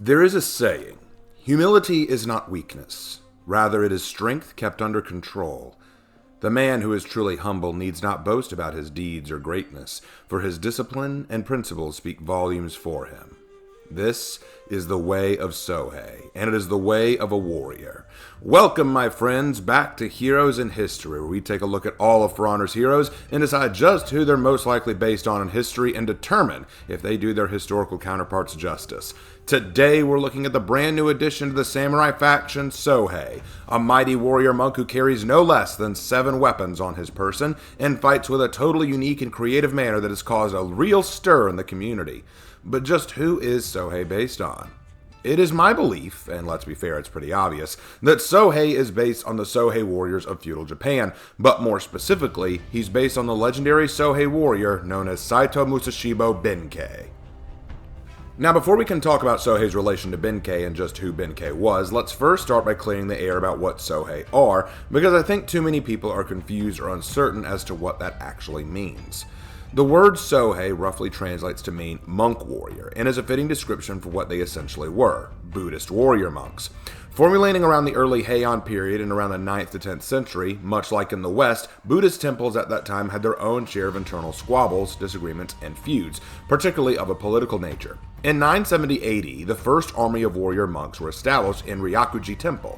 There is a saying, humility is not weakness, rather it is strength kept under control. The man who is truly humble needs not boast about his deeds or greatness, for his discipline and principles speak volumes for him. This is the way of Sohei, and it is the way of a warrior. Welcome, my friends, back to Heroes in History, where we take a look at all of For Honor's heroes and decide just who they're most likely based on in history and determine if they do their historical counterparts justice. Today, we're looking at the brand new addition to the samurai faction, Sohei, a mighty warrior monk who carries no less than 7 weapons on his person and fights with a totally unique and creative manner that has caused a real stir in the community. But just who is Sohei based on? It is my belief, and let's be fair, it's pretty obvious, that Sohei is based on the Sohei warriors of feudal Japan, but more specifically, he's based on the legendary Sohei warrior known as Saito Musashibo Benkei. Now, before we can talk about Sohei's relation to Benkei and just who Benkei was, let's first start by clearing the air about what Sohei are, because I think too many people are confused or uncertain as to what that actually means. The word Sohei roughly translates to mean monk warrior, and is a fitting description for what they essentially were, Buddhist warrior monks. Formulating around the early Heian Period and around the 9th to 10th century, much like in the West, Buddhist temples at that time had their own share of internal squabbles, disagreements, and feuds, particularly of a political nature. In 970 AD, the first army of warrior monks were established in Ryakuji Temple.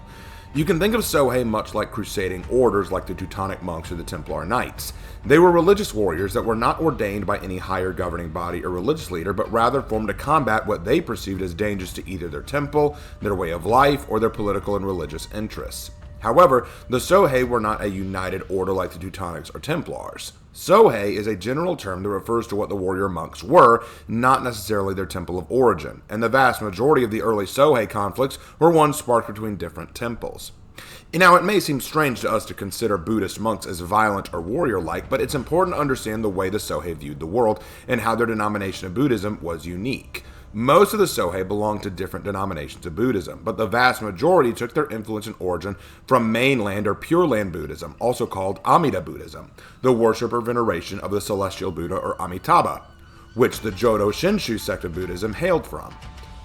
You can think of Sohei much like crusading orders like the Teutonic monks or the Templar Knights. They were religious warriors that were not ordained by any higher governing body or religious leader, but rather formed to combat what they perceived as dangers to either their temple, their way of life, or their political and religious interests. However, the Sohei were not a united order like the Teutonics or Templars. Sohei is a general term that refers to what the warrior monks were, not necessarily their temple of origin, and the vast majority of the early Sohei conflicts were ones sparked between different temples. Now, it may seem strange to us to consider Buddhist monks as violent or warrior-like, but it's important to understand the way the Sohei viewed the world and how their denomination of Buddhism was unique. Most of the Sohei belonged to different denominations of Buddhism, but the vast majority took their influence and origin from mainland or Pure Land Buddhism, also called Amida Buddhism, the worship or veneration of the celestial Buddha or Amitabha, which the Jodo Shinshu sect of Buddhism hailed from.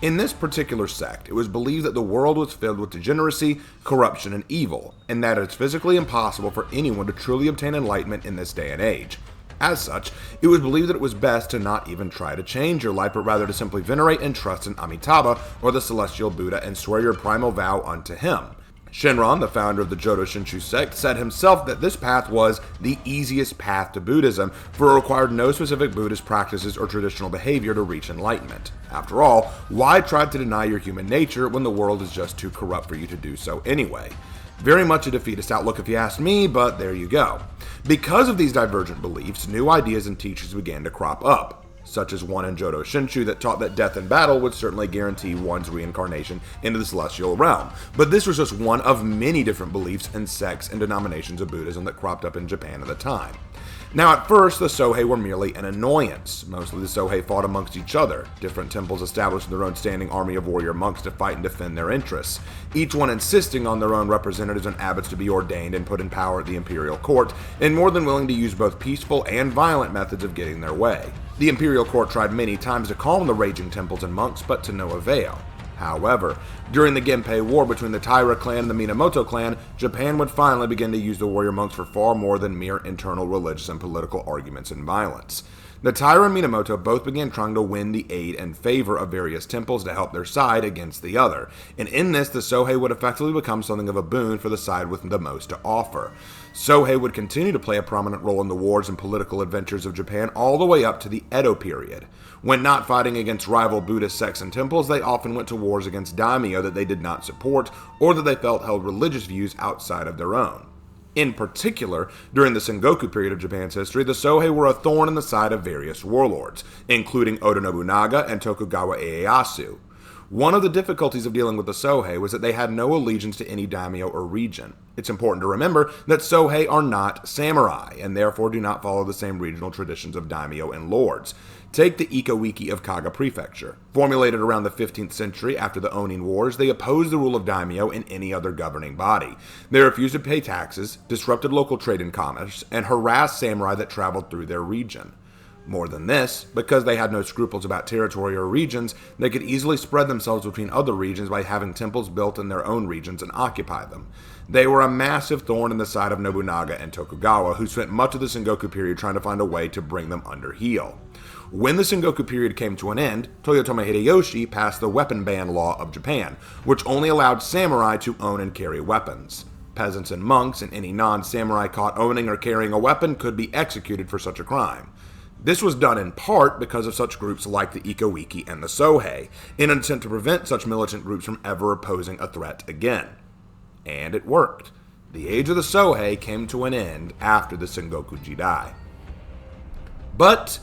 In this particular sect, it was believed that the world was filled with degeneracy, corruption, and evil, and that it's physically impossible for anyone to truly obtain enlightenment in this day and age. As such, it was believed that it was best to not even try to change your life, but rather to simply venerate and trust in Amitabha, or the celestial Buddha, and swear your primal vow unto him. Shinran, the founder of the Jodo Shinshu sect, said himself that this path was the easiest path to Buddhism, for it required no specific Buddhist practices or traditional behavior to reach enlightenment. After all, why try to deny your human nature when the world is just too corrupt for you to do so anyway? Very much a defeatist outlook if you ask me, but there you go. Because of these divergent beliefs, new ideas and teachings began to crop up, such as one in Jodo Shinshu that taught that death in battle would certainly guarantee one's reincarnation into the celestial realm. But this was just one of many different beliefs and sects and denominations of Buddhism that cropped up in Japan at the time. Now, at first, the Sohei were merely an annoyance. Mostly the Sohei fought amongst each other. Different temples established their own standing army of warrior monks to fight and defend their interests, each one insisting on their own representatives and abbots to be ordained and put in power at the imperial court, and more than willing to use both peaceful and violent methods of getting their way. The imperial court tried many times to calm the raging temples and monks, but to no avail. However, during the Genpei War between the Taira clan and the Minamoto clan, Japan would finally begin to use the warrior monks for far more than mere internal religious and political arguments and violence. The Taira and Minamoto both began trying to win the aid and favor of various temples to help their side against the other, and in this the Sohei would effectively become something of a boon for the side with the most to offer. Sohei would continue to play a prominent role in the wars and political adventures of Japan all the way up to the Edo period. When not fighting against rival Buddhist sects and temples, they often went to wars against daimyo that they did not support or that they felt held religious views outside of their own. In particular, during the Sengoku period of Japan's history, the Sohei were a thorn in the side of various warlords, including Oda Nobunaga and Tokugawa Ieyasu. One of the difficulties of dealing with the Sohei was that they had no allegiance to any daimyo or region. It's important to remember that Sohei are not samurai, and therefore do not follow the same regional traditions of daimyo and lords. Take the Ikawiki of Kaga Prefecture. Formulated around the 15th century after the Onin Wars, they opposed the rule of daimyo in any other governing body. They refused to pay taxes, disrupted local trade and commerce, and harassed samurai that traveled through their region. More than this, because they had no scruples about territory or regions, they could easily spread themselves between other regions by having temples built in their own regions and occupy them. They were a massive thorn in the side of Nobunaga and Tokugawa, who spent much of the Sengoku period trying to find a way to bring them under heel. When the Sengoku period came to an end, Toyotomi Hideyoshi passed the weapon ban law of Japan, which only allowed samurai to own and carry weapons. Peasants and monks and any non-samurai caught owning or carrying a weapon could be executed for such a crime. This was done in part because of such groups like the Ika-Wiki and the Sohei, in an attempt to prevent such militant groups from ever opposing a threat again. And it worked. The age of the Sohei came to an end after the Sengoku Jidai. But,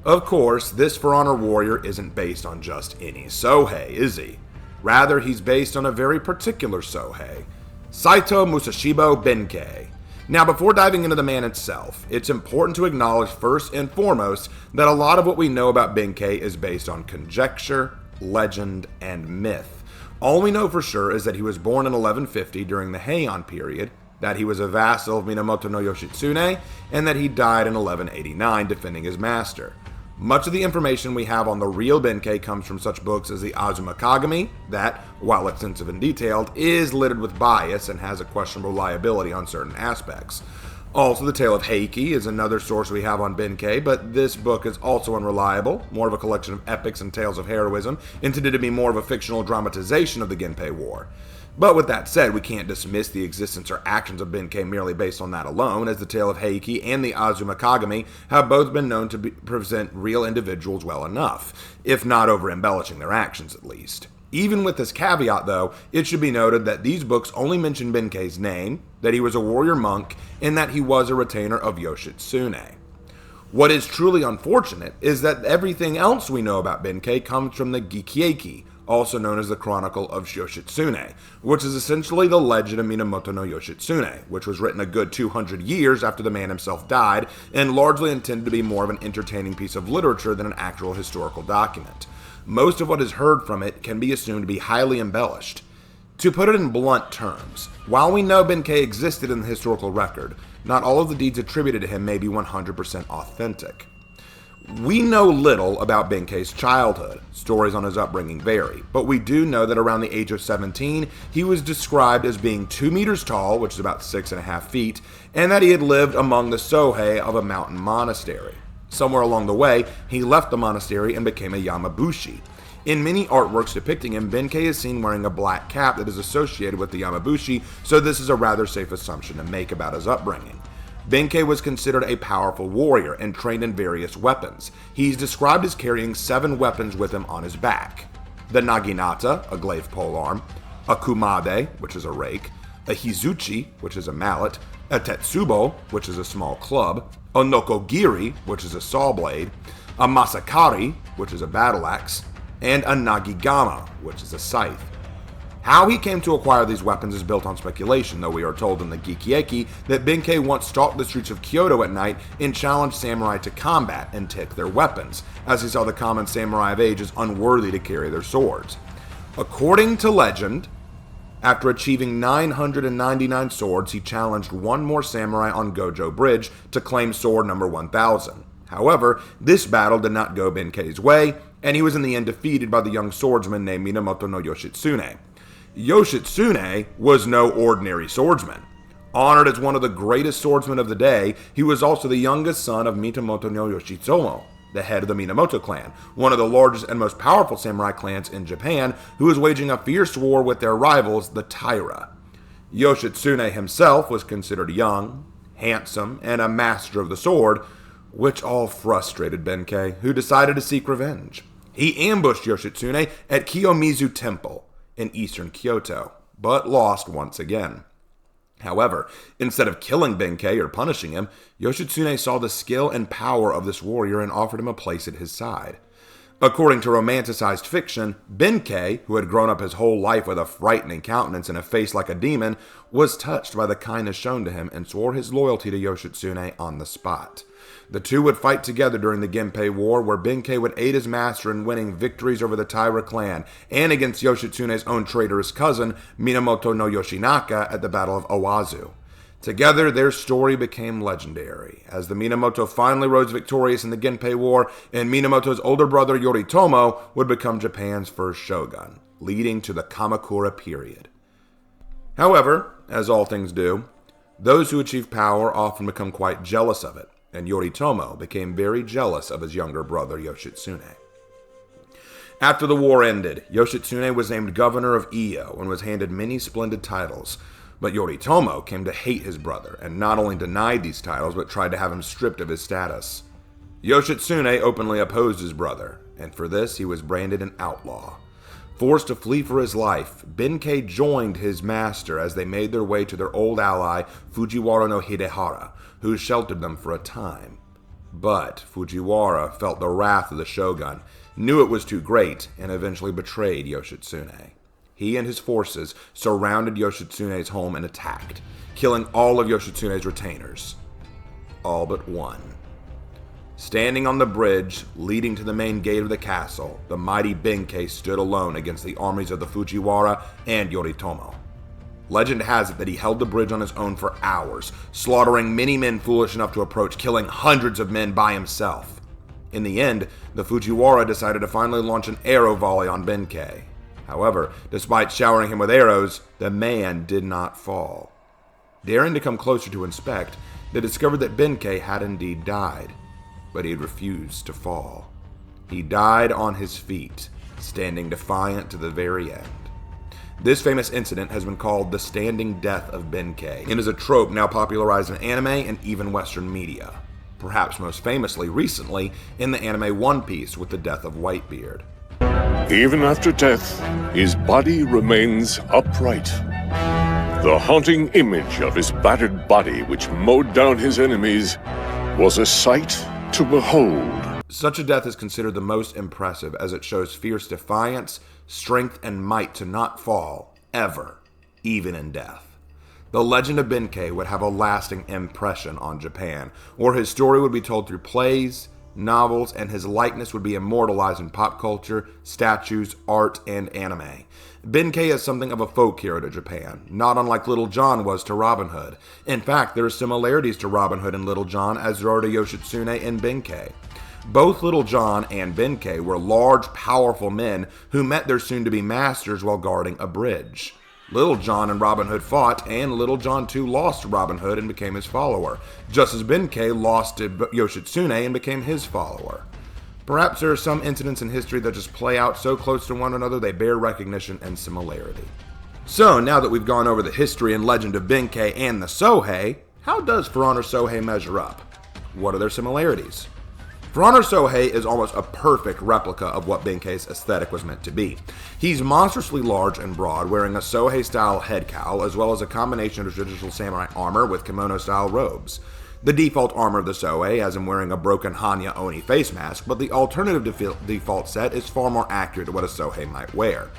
of course, this For Honor warrior isn't based on just any Sohei, is he? Rather, he's based on a very particular Sohei, Saito Musashibo Benkei. Now, before diving into the man itself, it's important to acknowledge first and foremost that a lot of what we know about Benkei is based on conjecture, legend, and myth. All we know for sure is that he was born in 1150 during the Heian Period, that he was a vassal of Minamoto no Yoshitsune, and that he died in 1189 defending his master. Much of the information we have on the real Benkei comes from such books as the Azuma Kagami, that, while extensive and detailed, is littered with bias and has a questionable reliability on certain aspects. Also, the Tale of Heiki is another source we have on Benkei, but this book is also unreliable, more of a collection of epics and tales of heroism, intended to be more of a fictional dramatization of the Genpei War. But with that said, we can't dismiss the existence or actions of Benkei merely based on that alone, as the Tale of Heiki and the Azuma Kagami have both been known to present real individuals well enough, if not over-embellishing their actions at least. Even with this caveat, though, it should be noted that these books only mention Benkei's name, that he was a warrior monk, and that he was a retainer of Yoshitsune. What is truly unfortunate is that everything else we know about Benkei comes from the Gikieki, also known as the Chronicle of Yoshitsune, which is essentially the legend of Minamoto no Yoshitsune, which was written a good 200 years after the man himself died, and largely intended to be more of an entertaining piece of literature than an actual historical document. Most of what is heard from it can be assumed to be highly embellished. To put it in blunt terms, while we know Benkei existed in the historical record, not all of the deeds attributed to him may be 100% authentic. We know little about Benkei's childhood. Stories on his upbringing vary, but we do know that around the age of 17, he was described as being 2 meters tall, which is about 6.5 feet, and that he had lived among the Sohei of a mountain monastery. Somewhere along the way, he left the monastery and became a Yamabushi. In many artworks depicting him, Benkei is seen wearing a black cap that is associated with the Yamabushi, so this is a rather safe assumption to make about his upbringing. Benkei was considered a powerful warrior and trained in various weapons. He's described as carrying 7 weapons with him on his back. The naginata, a glaive polearm, a kumade, which is a rake, a hizuchi, which is a mallet, a tetsubo, which is a small club, a nokogiri, which is a saw blade, a masakari, which is a battle axe, and a nagigama, which is a scythe. How he came to acquire these weapons is built on speculation, though we are told in the Gikieki that Benkei once stalked the streets of Kyoto at night and challenged samurai to combat and take their weapons, as he saw the common samurai of age as unworthy to carry their swords. According to legend, after achieving 999 swords, he challenged one more samurai on Gojo Bridge to claim sword number 1000. However, this battle did not go Benkei's way, and he was in the end defeated by the young swordsman named Minamoto no Yoshitsune. Yoshitsune was no ordinary swordsman. Honored as one of the greatest swordsmen of the day, he was also the youngest son of Minamoto no Yoshitsune, the head of the Minamoto clan, one of the largest and most powerful samurai clans in Japan, who was waging a fierce war with their rivals, the Taira. Yoshitsune himself was considered young, handsome, and a master of the sword, which all frustrated Benkei, who decided to seek revenge. He ambushed Yoshitsune at Kiyomizu Temple in eastern Kyoto, but lost once again. However, instead of killing Benkei or punishing him, Yoshitsune saw the skill and power of this warrior and offered him a place at his side. According to romanticized fiction, Benkei, who had grown up his whole life with a frightening countenance and a face like a demon, was touched by the kindness shown to him and swore his loyalty to Yoshitsune on the spot. The two would fight together during the Genpei War, where Benkei would aid his master in winning victories over the Taira clan and against Yoshitsune's own traitorous cousin, Minamoto no Yoshinaka, at the Battle of Owazu. Together, their story became legendary, as the Minamoto finally rose victorious in the Genpei War, and Minamoto's older brother Yoritomo would become Japan's first shogun, leading to the Kamakura period. However, as all things do, those who achieve power often become quite jealous of it, and Yoritomo became very jealous of his younger brother Yoshitsune. After the war ended, Yoshitsune was named governor of Iyo and was handed many splendid titles, but Yoritomo came to hate his brother and not only denied these titles but tried to have him stripped of his status. Yoshitsune openly opposed his brother, and for this he was branded an outlaw. Forced to flee for his life, Benkei joined his master as they made their way to their old ally Fujiwara no Hidehara, who sheltered them for a time. But Fujiwara felt the wrath of the shogun, knew it was too great, and eventually betrayed Yoshitsune. He and his forces surrounded Yoshitsune's home and attacked, killing all of Yoshitsune's retainers. All but one. Standing on the bridge leading to the main gate of the castle, the mighty Benkei stood alone against the armies of the Fujiwara and Yoritomo. Legend has it that he held the bridge on his own for hours, slaughtering many men foolish enough to approach, killing hundreds of men by himself. In the end, the Fujiwara decided to finally launch an arrow volley on Benkei. However, despite showering him with arrows, the man did not fall. Daring to come closer to inspect, they discovered that Benkei had indeed died, but he had refused to fall. He died on his feet, standing defiant to the very end. This famous incident has been called the standing death of Benkei, and is a trope now popularized in anime and even Western media. Perhaps most famously recently in the anime One Piece with the death of Whitebeard. Even after death, his body remains upright. The haunting image of his battered body which mowed down his enemies was a sight to behold. Such a death is considered the most impressive as it shows fierce defiance, strength, and might to not fall, ever, even in death. The legend of Benkei would have a lasting impression on Japan, where his story would be told through plays, novels, and his likeness would be immortalized in pop culture, statues, art, and anime. Benkei is something of a folk hero to Japan, not unlike Little John was to Robin Hood. In fact, there are similarities to Robin Hood and Little John as there are to Yoshitsune and Benkei. Both Little John and Benkei were large, powerful men who met their soon-to-be masters while guarding a bridge. Little John and Robin Hood fought, and Little John too lost to Robin Hood and became his follower, just as Benkei lost to Yoshitsune and became his follower. Perhaps there are some incidents in history that just play out so close to one another they bear recognition and similarity. So, now that we've gone over the history and legend of Benkei and the Sohei, how does For Honor Sohei measure up? What are their similarities? For Honor Sohei is almost a perfect replica of what Benkei's aesthetic was meant to be. He's monstrously large and broad, wearing a Sohei-style head cowl, as well as a combination of traditional samurai armor with kimono-style robes. The default armor of the Sohei has him wearing a broken Hanya Oni face mask, but the alternative default set is far more accurate to what a Sohei might wear.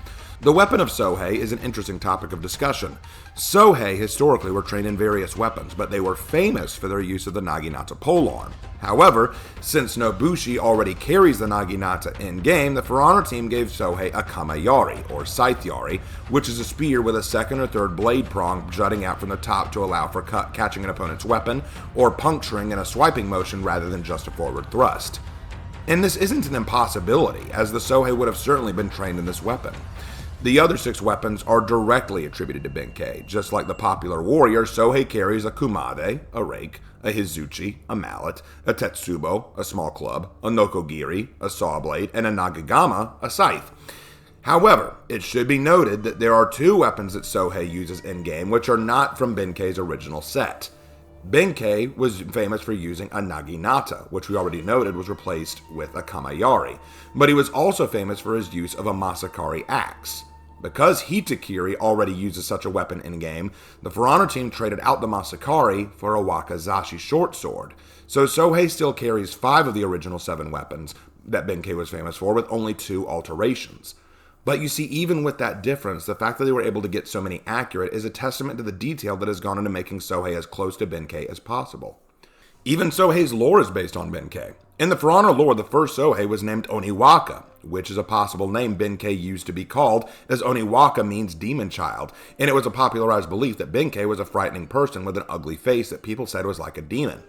The weapon of Sohei is an interesting topic of discussion. Sohei historically were trained in various weapons, but they were famous for their use of the Naginata polearm. However, since Nobushi already carries the Naginata in-game, the For Honor team gave Sohei a Kamayari, or Scythe Yari, which is a spear with a second or third blade prong jutting out from the top to allow for catching an opponent's weapon, or puncturing in a swiping motion rather than just a forward thrust. And this isn't an impossibility, as the Sohei would have certainly been trained in this weapon. The other 6 weapons are directly attributed to Benkei. Just like the popular warrior, Sohei carries a kumade, a rake, a hizuchi, a mallet, a tetsubo, a small club, a nokogiri, a saw blade, and a nagagama, a scythe. However, it should be noted that there are 2 weapons that Sohei uses in-game which are not from Benkei's original set. Benkei was famous for using a naginata, which we already noted was replaced with a kamayari, but he was also famous for his use of a masakari axe. Because Hitakiri already uses such a weapon in-game, the For Honor team traded out the Masakari for a Wakazashi short sword, so Sohei still carries 5 of the original 7 weapons that Benkei was famous for, with only 2 alterations. But you see, even with that difference, the fact that they were able to get so many accurate is a testament to the detail that has gone into making Sohei as close to Benkei as possible. Even Sohei's lore is based on Benkei. In the For Honor lore, the first Sohei was named Oniwaka, which is a possible name Benkei used to be called, as Oniwaka means demon child, and it was a popularized belief that Benkei was a frightening person with an ugly face that people said was like a demon.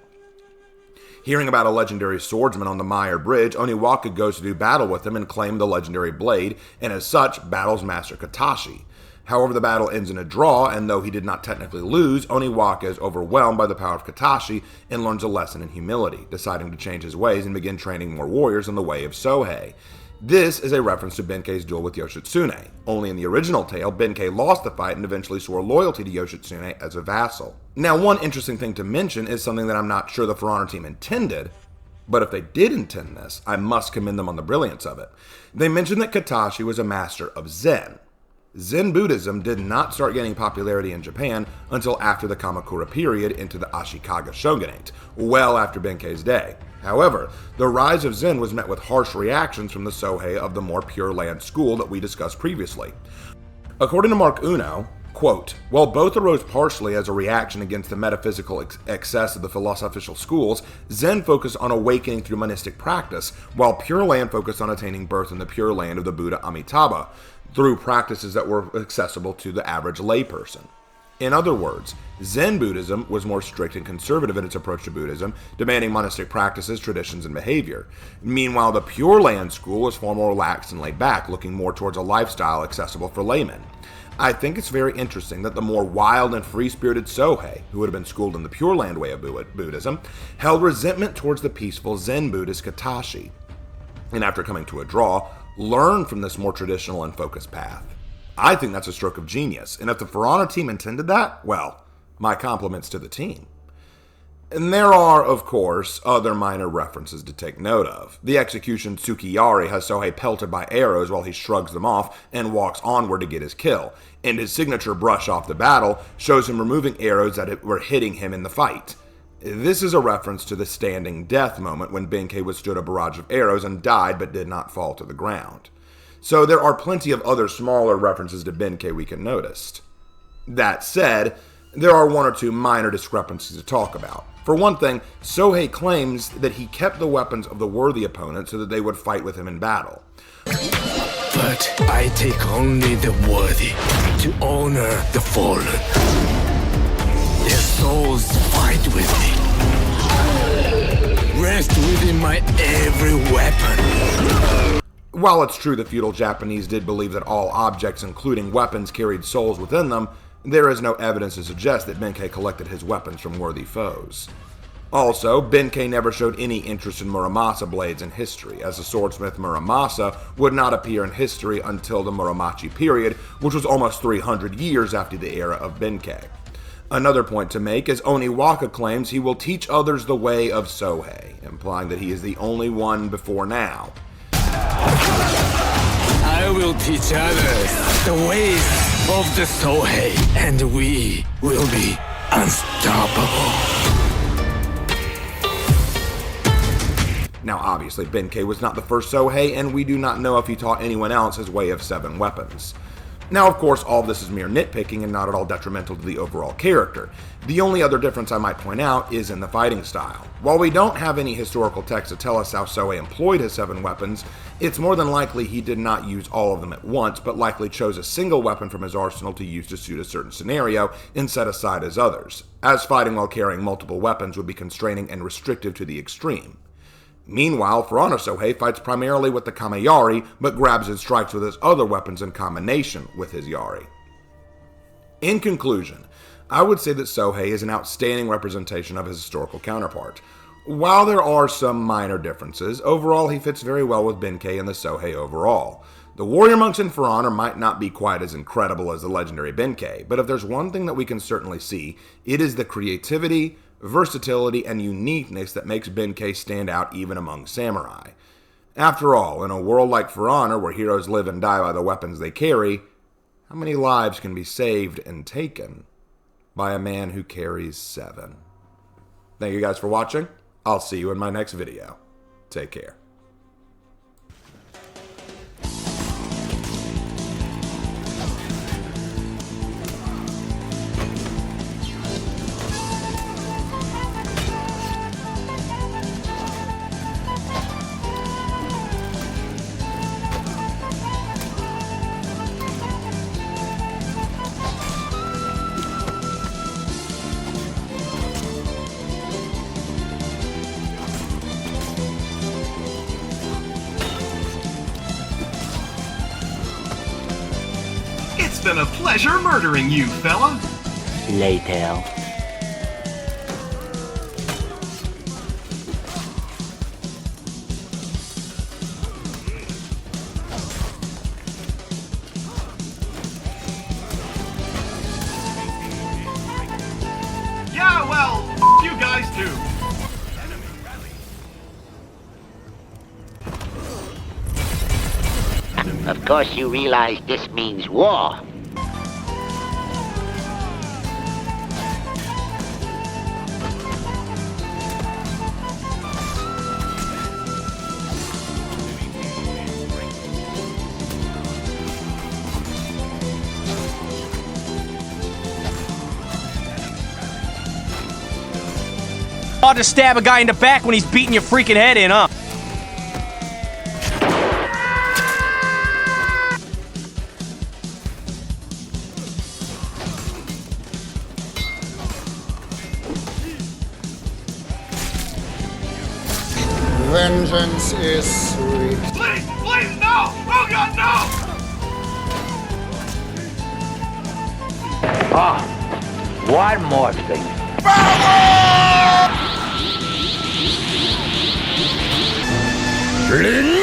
Hearing about a legendary swordsman on the Meyer Bridge, Oniwaka goes to do battle with him and claim the legendary blade, and as such, battles Master Katashi. However, the battle ends in a draw, and though he did not technically lose, Oniwaka is overwhelmed by the power of Katashi and learns a lesson in humility, deciding to change his ways and begin training more warriors in the way of Sohei. This is a reference to Benkei's duel with Yoshitsune. Only in the original tale, Benkei lost the fight and eventually swore loyalty to Yoshitsune as a vassal. Now, one interesting thing to mention is something that I'm not sure the For Honor team intended, but if they did intend this, I must commend them on the brilliance of it. They mentioned that Katashi was a master of Zen. Zen Buddhism did not start gaining popularity in Japan until after the Kamakura period into the Ashikaga shogunate, well after Benkei's day. However, the rise of Zen was met with harsh reactions from the Sohei of the more Pure Land school that we discussed previously. According to Mark Uno, quote, while both arose partially as a reaction against the metaphysical excess of the philosophical schools, Zen focused on awakening through monistic practice, while Pure Land focused on attaining birth in the Pure Land of the Buddha Amitabha, through practices that were accessible to the average layperson. In other words, Zen Buddhism was more strict and conservative in its approach to Buddhism, demanding monastic practices, traditions, and behavior. Meanwhile, the Pure Land school was far more relaxed and laid back, looking more towards a lifestyle accessible for laymen. I think it's very interesting that the more wild and free-spirited Sohei, who would have been schooled in the Pure Land way of Buddhism, held resentment towards the peaceful Zen Buddhist Katashi, and after coming to a draw, learned from this more traditional and focused path. I think that's a stroke of genius, and if the For Honor team intended that, well, my compliments to the team. And there are, of course, other minor references to take note of. The execution Tsukiyari has Sohei pelted by arrows while he shrugs them off and walks onward to get his kill, and his signature brush off the battle shows him removing arrows that were hitting him in the fight. This is a reference to the standing death moment when Benkei withstood a barrage of arrows and died but did not fall to the ground. So there are plenty of other smaller references to Benkei we can notice. That said, there are one or two minor discrepancies to talk about. For one thing, Sohei claims that he kept the weapons of the worthy opponent so that they would fight with him in battle. But I take only the worthy to honor the fallen. Their souls fight with me. Rest within my every weapon. While it's true the feudal Japanese did believe that all objects, including weapons, carried souls within them, there is no evidence to suggest that Benkei collected his weapons from worthy foes. Also, Benkei never showed any interest in Muramasa blades in history, as the swordsmith Muramasa would not appear in history until the Muromachi period, which was almost 300 years after the era of Benkei. Another point to make is Oniwaka claims he will teach others the way of Sohei, implying that he is the only one before now. I will teach others the ways of the Sohei, and we will be unstoppable. Now obviously Benkei was not the first Sohei, and we do not know if he taught anyone else his way of 7 weapons. Now, of course, all of this is mere nitpicking and not at all detrimental to the overall character. The only other difference I might point out is in the fighting style. While we don't have any historical text to tell us how Sohei employed his 7 weapons, it's more than likely he did not use all of them at once, but likely chose a single weapon from his arsenal to use to suit a certain scenario and set aside his others, as fighting while carrying multiple weapons would be constraining and restrictive to the extreme. Meanwhile, For Honor Sohei fights primarily with the Kameyari, but grabs and strikes with his other weapons in combination with his Yari. In conclusion, I would say that Sohei is an outstanding representation of his historical counterpart. While there are some minor differences, overall he fits very well with Benkei and the Sohei overall. The warrior monks in For Honor might not be quite as incredible as the legendary Benkei, but if there's one thing that we can certainly see, it is the creativity, versatility, and uniqueness that makes Benkei stand out even among samurai. After all, in a world like For Honor, where heroes live and die by the weapons they carry, how many lives can be saved and taken by a man who carries 7? Thank you guys for watching. I'll see you in my next video. Take care. It's been a pleasure murdering you, fella. Later. Yeah, well, you guys too. Of course you realize this means war. Hard to stab a guy in the back when he's beating your freaking head in, huh? Vengeance is sweet. Please, please, no! Oh God, no! One more thing. Lin